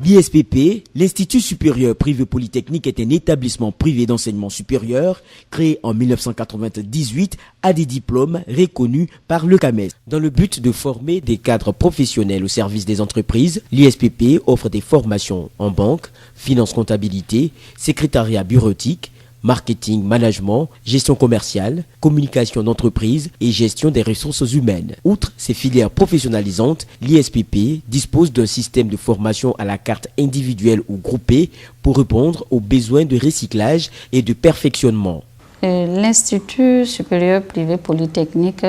L'ISPP, l'Institut supérieur privé polytechnique, est un établissement privé d'enseignement supérieur créé en 1998 à des diplômes reconnus par le CAMES. Dans le but de former des cadres professionnels au service des entreprises, l'ISPP offre des formations en banque, finance comptabilité, secrétariat bureautique, marketing, management, gestion commerciale, communication d'entreprise et gestion des ressources humaines. Outre ces filières professionnalisantes, l'ISPP dispose d'un système de formation à la carte individuelle ou groupée pour répondre aux besoins de recyclage et de perfectionnement. L'Institut supérieur privé polytechnique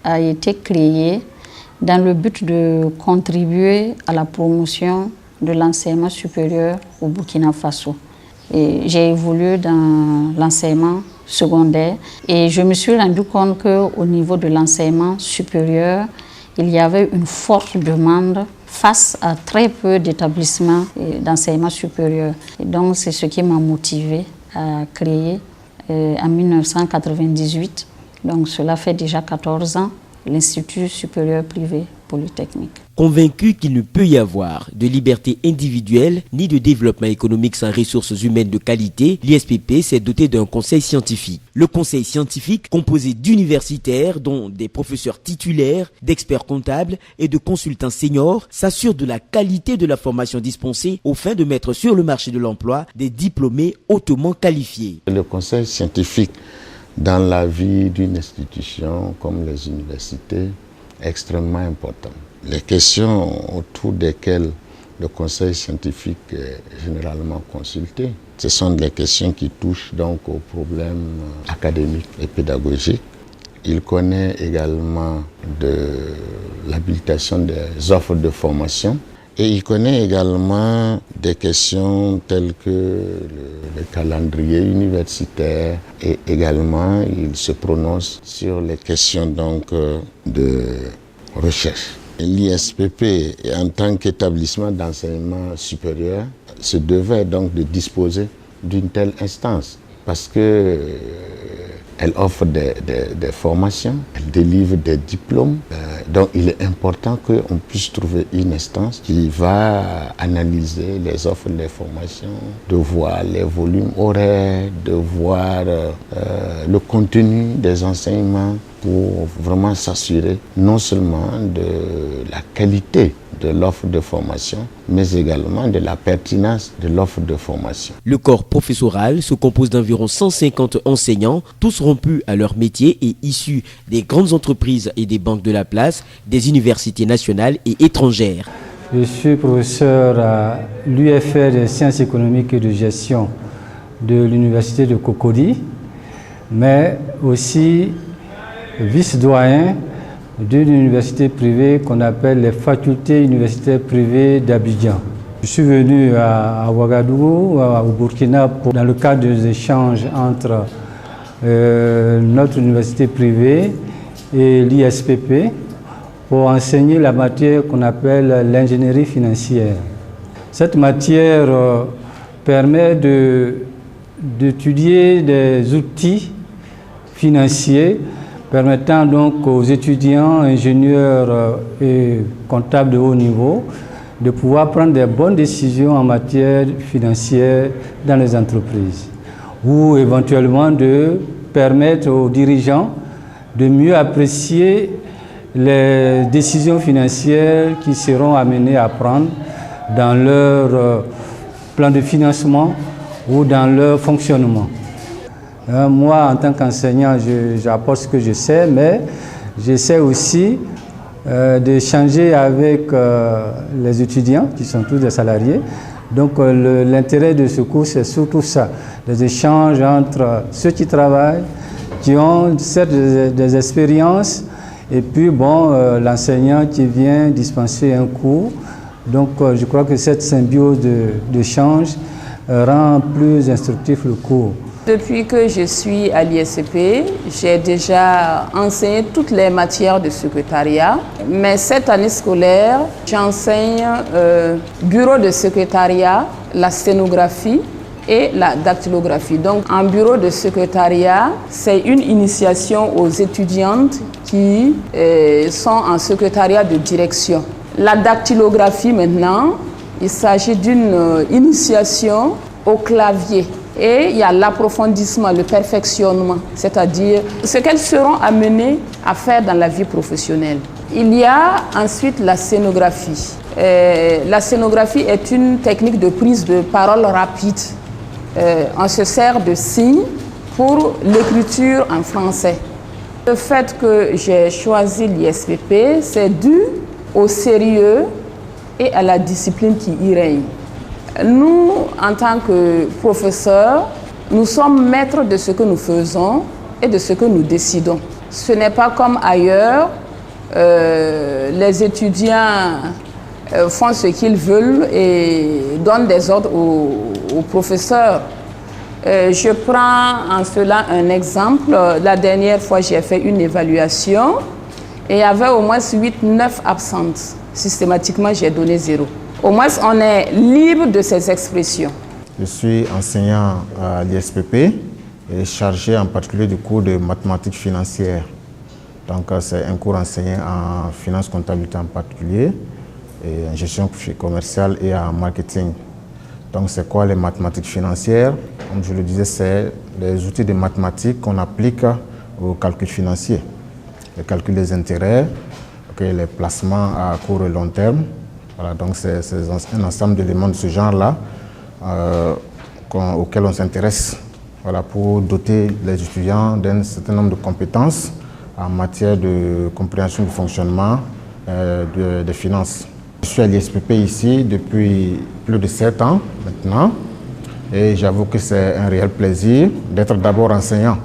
a été créé dans le but de contribuer à la promotion de l'enseignement supérieur au Burkina Faso. J'ai évolué dans l'enseignement secondaire et je me suis rendu compte qu'au niveau de l'enseignement supérieur, il y avait une forte demande face à très peu d'établissements d'enseignement supérieur. Et donc c'est ce qui m'a motivé à créer en 1998, donc cela fait déjà 14 ans, l'Institut supérieur privé polytechnique. Convaincu qu'il ne peut y avoir de liberté individuelle ni de développement économique sans ressources humaines de qualité, l'ISPP s'est doté d'un conseil scientifique. Le conseil scientifique, composé d'universitaires dont des professeurs titulaires, d'experts comptables et de consultants seniors, s'assure de la qualité de la formation dispensée aux fins de mettre sur le marché de l'emploi des diplômés hautement qualifiés. Le conseil scientifique dans la vie d'une institution comme les universités est extrêmement important. Les questions autour desquelles le conseil scientifique est généralement consulté, ce sont des questions qui touchent donc aux problèmes académiques et pédagogiques. Il connaît également de l'habilitation des offres de formation et il connaît également des questions telles que le calendrier universitaire et également il se prononce sur les questions donc de recherche. L'ISPP, en tant qu'établissement d'enseignement supérieur, se devait donc de disposer d'une telle instance parce que elle offre des formations, elle délivre des diplômes. Donc il est important qu'on puisse trouver une instance qui va analyser les offres des formations, de voir les volumes horaires, de voir le contenu des enseignements pour vraiment s'assurer non seulement de la qualité de l'offre de formation, mais également de la pertinence de l'offre de formation. Le corps professoral se compose d'environ 150 enseignants, tous rompus à leur métier et issus des grandes entreprises et des banques de la place, des universités nationales et étrangères. Je suis professeur à l'UFR des sciences économiques et de gestion de l'université de Cocody, mais aussi vice-doyen d'une université privée qu'on appelle les facultés universitaires privées d'Abidjan. Je suis venu à Ouagadougou, au Burkina, dans le cadre des échanges entre notre université privée et l'ISPP pour enseigner la matière qu'on appelle l'ingénierie financière. Cette matière permet d'étudier des outils financiers permettant donc aux étudiants, ingénieurs et comptables de haut niveau de pouvoir prendre des bonnes décisions en matière financière dans les entreprises ou éventuellement de permettre aux dirigeants de mieux apprécier les décisions financières qu'ils seront amenés à prendre dans leur plan de financement ou dans leur fonctionnement. Moi, en tant qu'enseignant, j'apporte ce que je sais, mais j'essaie aussi d'échanger avec les étudiants, qui sont tous des salariés. Donc l'intérêt de ce cours, c'est surtout ça, des échanges entre ceux qui travaillent, qui ont certes des expériences, et puis l'enseignant qui vient dispenser un cours. Donc je crois que cette symbiose d'échange rend plus instructif le cours. Depuis que je suis à l'ISCP, j'ai déjà enseigné toutes les matières de secrétariat. Mais cette année scolaire, j'enseigne bureau de secrétariat, la sténographie et la dactylographie. Donc en bureau de secrétariat, c'est une initiation aux étudiantes qui sont en secrétariat de direction. La dactylographie maintenant, Il s'agit d'une initiation au clavier. Et il y a l'approfondissement, le perfectionnement, c'est-à-dire ce qu'elles seront amenées à faire dans la vie professionnelle. Il y a ensuite la scénographie. La scénographie est une technique de prise de parole rapide. On se sert de signes pour l'écriture en français. Le fait que j'ai choisi l'ISPP, c'est dû au sérieux et à la discipline qui y règne. Nous, en tant que professeurs, nous sommes maîtres de ce que nous faisons et de ce que nous décidons. Ce n'est pas comme ailleurs, les étudiants font ce qu'ils veulent et donnent des ordres aux professeurs. Je prends en cela un exemple. La dernière fois, j'ai fait une évaluation et il y avait au moins 8-9 absentes. Systématiquement, j'ai donné 0. Au moins, on est libre de ces expressions. Je suis enseignant à l'ISPP et chargé en particulier du cours de mathématiques financières. Donc, c'est un cours enseigné en finance comptabilité en particulier, et en gestion commerciale et en marketing. Donc, c'est quoi les mathématiques financières? Comme je le disais, c'est des outils de mathématiques qu'on applique au calcul financier. Le calcul des intérêts, les placements à court et long terme. Voilà, donc c'est un ensemble d'éléments de ce genre-là auxquels on s'intéresse, voilà, pour doter les étudiants d'un certain nombre de compétences en matière de compréhension du fonctionnement des finances. Je suis à l'ISPP ici depuis plus de 7 ans maintenant et j'avoue que c'est un réel plaisir d'être d'abord enseignant.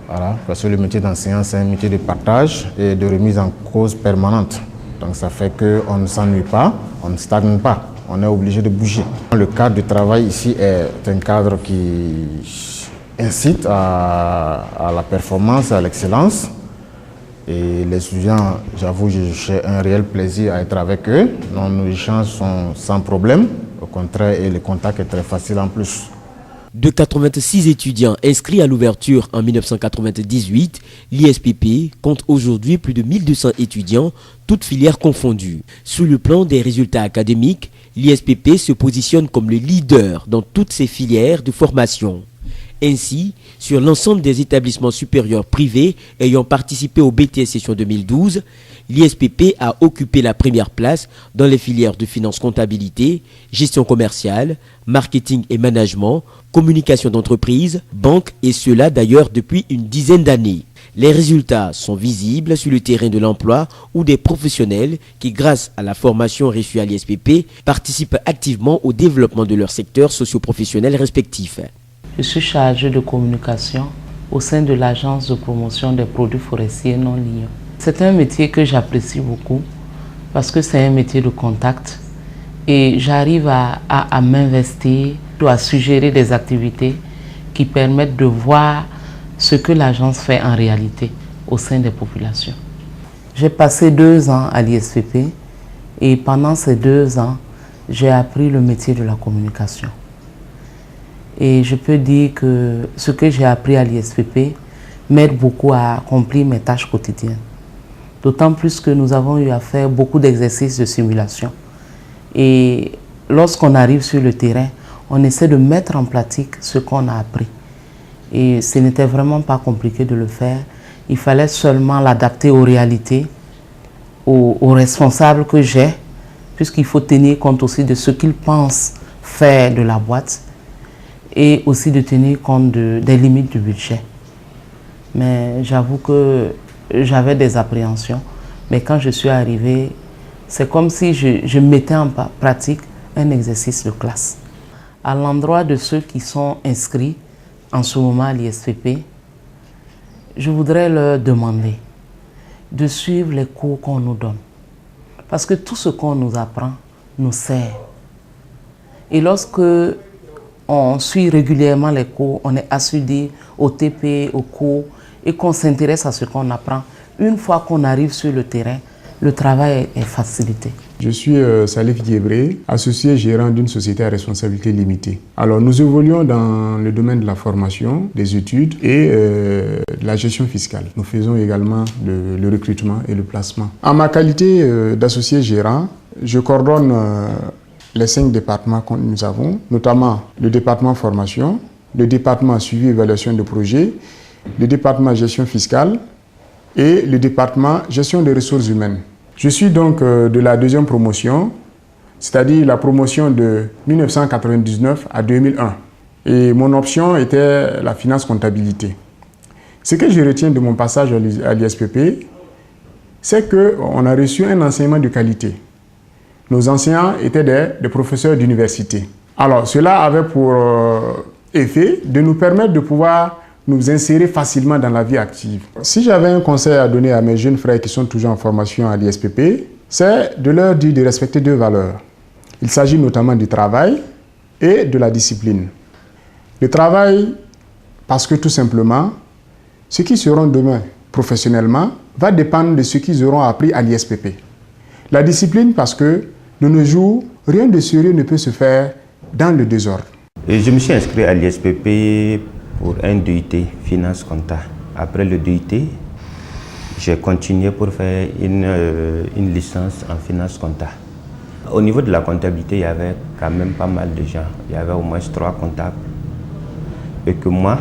Voilà, parce que le métier d'enseignant, c'est un métier de partage et de remise en cause permanente. Donc ça fait qu'on ne s'ennuie pas, on ne stagne pas, on est obligé de bouger. Le cadre du travail ici est un cadre qui incite à la performance, à l'excellence. Et les étudiants, j'avoue, j'ai un réel plaisir à être avec eux. Nos échanges sont sans problème, au contraire, et le contact est très facile en plus. De 86 étudiants inscrits à l'ouverture en 1998, l'ISPP compte aujourd'hui plus de 1200 étudiants, toutes filières confondues. Sur le plan des résultats académiques, l'ISPP se positionne comme le leader dans toutes ces filières de formation. Ainsi, sur l'ensemble des établissements supérieurs privés ayant participé au BTS Session 2012, l'ISPP a occupé la première place dans les filières de finance comptabilité, gestion commerciale, marketing et management, communication d'entreprise, banque et cela d'ailleurs depuis une dizaine d'années. Les résultats sont visibles sur le terrain de l'emploi où des professionnels qui, grâce à la formation reçue à l'ISPP, participent activement au développement de leur secteur socio-professionnel respectif. Je suis chargée de communication au sein de l'agence de promotion des produits forestiers non ligneux. C'est un métier que j'apprécie beaucoup parce que c'est un métier de contact et j'arrive à m'investir, à suggérer des activités qui permettent de voir ce que l'agence fait en réalité au sein des populations. J'ai passé 2 ans à l'ISPP et pendant ces 2 ans, j'ai appris le métier de la communication. Et je peux dire que ce que j'ai appris à l'ISPP m'aide beaucoup à accomplir mes tâches quotidiennes. D'autant plus que nous avons eu à faire beaucoup d'exercices de simulation. Et lorsqu'on arrive sur le terrain, on essaie de mettre en pratique ce qu'on a appris. Et ce n'était vraiment pas compliqué de le faire. Il fallait seulement l'adapter aux réalités, aux responsables que j'ai, puisqu'il faut tenir compte aussi de ce qu'ils pensent faire de la boîte et aussi de tenir compte des limites du budget. Mais j'avoue que j'avais des appréhensions. Mais quand je suis arrivée, c'est comme si je mettais en pratique un exercice de classe. À l'endroit de ceux qui sont inscrits en ce moment à l'ISPP, je voudrais leur demander de suivre les cours qu'on nous donne. Parce que tout ce qu'on nous apprend nous sert. Et lorsque on suit régulièrement les cours, on est assidu au TP, aux cours, et qu'on s'intéresse à ce qu'on apprend, une fois qu'on arrive sur le terrain, le travail est facilité. Je suis Salif Diebré, associé gérant d'une société à responsabilité limitée. Alors nous évoluons dans le domaine de la formation, des études et de la gestion fiscale. Nous faisons également le recrutement et le placement. En ma qualité d'associé gérant, je coordonne les 5 départements que nous avons, notamment le département formation, le département suivi et évaluation de projets, le département gestion fiscale et le département gestion des ressources humaines. Je suis donc de la 2e promotion, c'est-à-dire la promotion de 1999 à 2001. Et mon option était la finance comptabilité. Ce que je retiens de mon passage à l'ISPP, c'est qu'on a reçu un enseignement de qualité. Nos enseignants étaient des professeurs d'université. Alors, cela avait pour effet de nous permettre de pouvoir nous insérer facilement dans la vie active. Si j'avais un conseil à donner à mes jeunes frères qui sont toujours en formation à l'ISPP, c'est de leur dire de respecter 2 valeurs. Il s'agit notamment du travail et de la discipline. Le travail, parce que tout simplement, ce qu'ils seront demain professionnellement va dépendre de ce qu'ils auront appris à l'ISPP. La discipline, parce que de nos jours, rien de sérieux ne peut se faire dans le désordre. Et je me suis inscrit à l'ISPP pour un DUT Finance Compta. Après le DUT, j'ai continué pour faire une licence en Finance Compta. Au niveau de la comptabilité, il y avait quand même pas mal de gens. Il y avait au moins 3 comptables. Et que moi,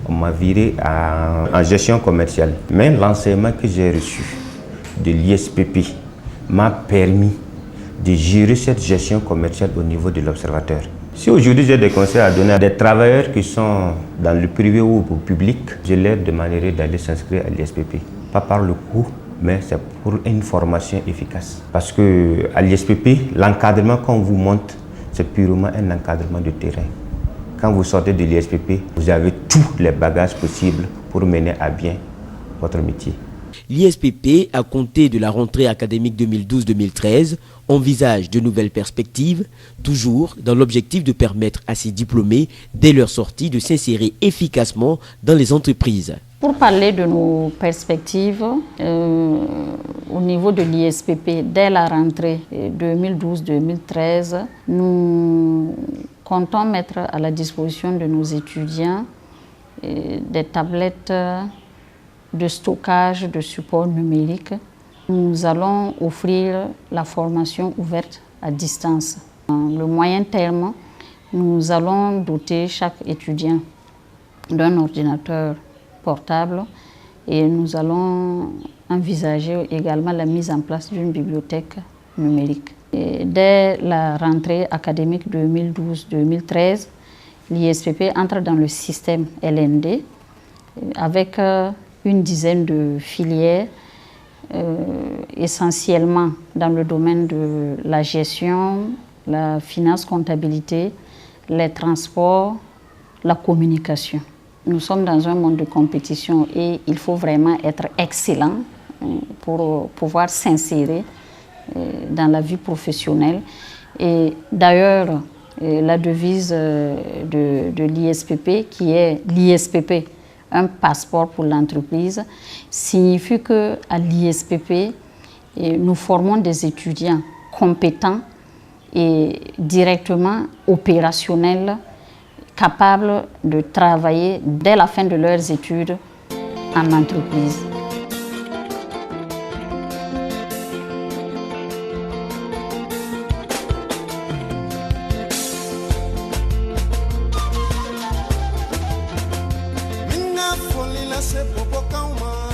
on m'a viré en gestion commerciale. Mais l'enseignement que j'ai reçu de l'ISPP m'a permis de gérer cette gestion commerciale au niveau de l'observateur. Si aujourd'hui j'ai des conseils à donner à des travailleurs qui sont dans le privé ou au public, je leur demanderai d'aller s'inscrire à l'ISPP. Pas par le coût, mais c'est pour une formation efficace. Parce qu'à l'ISPP, l'encadrement qu'on vous montre, c'est purement un encadrement de terrain. Quand vous sortez de l'ISPP, vous avez tous les bagages possibles pour mener à bien votre métier. L'ISPP, à compter de la rentrée académique 2012-2013, envisage de nouvelles perspectives, toujours dans l'objectif de permettre à ces diplômés, dès leur sortie, de s'insérer efficacement dans les entreprises. Pour parler de nos perspectives, au niveau de l'ISPP, dès la rentrée 2012-2013, nous comptons mettre à la disposition de nos étudiants des tablettes de stockage de support numérique. Nous allons offrir la formation ouverte à distance. Dans le moyen terme, nous allons doter chaque étudiant d'un ordinateur portable et nous allons envisager également la mise en place d'une bibliothèque numérique. Et dès la rentrée académique 2012-2013, l'ISPP entre dans le système LND avec une dizaine de filières, essentiellement dans le domaine de la gestion, la finance comptabilité, les transports, la communication. Nous sommes dans un monde de compétition et il faut vraiment être excellent pour pouvoir s'insérer dans la vie professionnelle. Et d'ailleurs, la devise de l'ISPP, qui est l'ISPP, un passeport pour l'entreprise, signifie qu'à l'ISPP, nous formons des étudiants compétents et directement opérationnels, capables de travailler dès la fin de leurs études en entreprise. Minha folha se popo calma.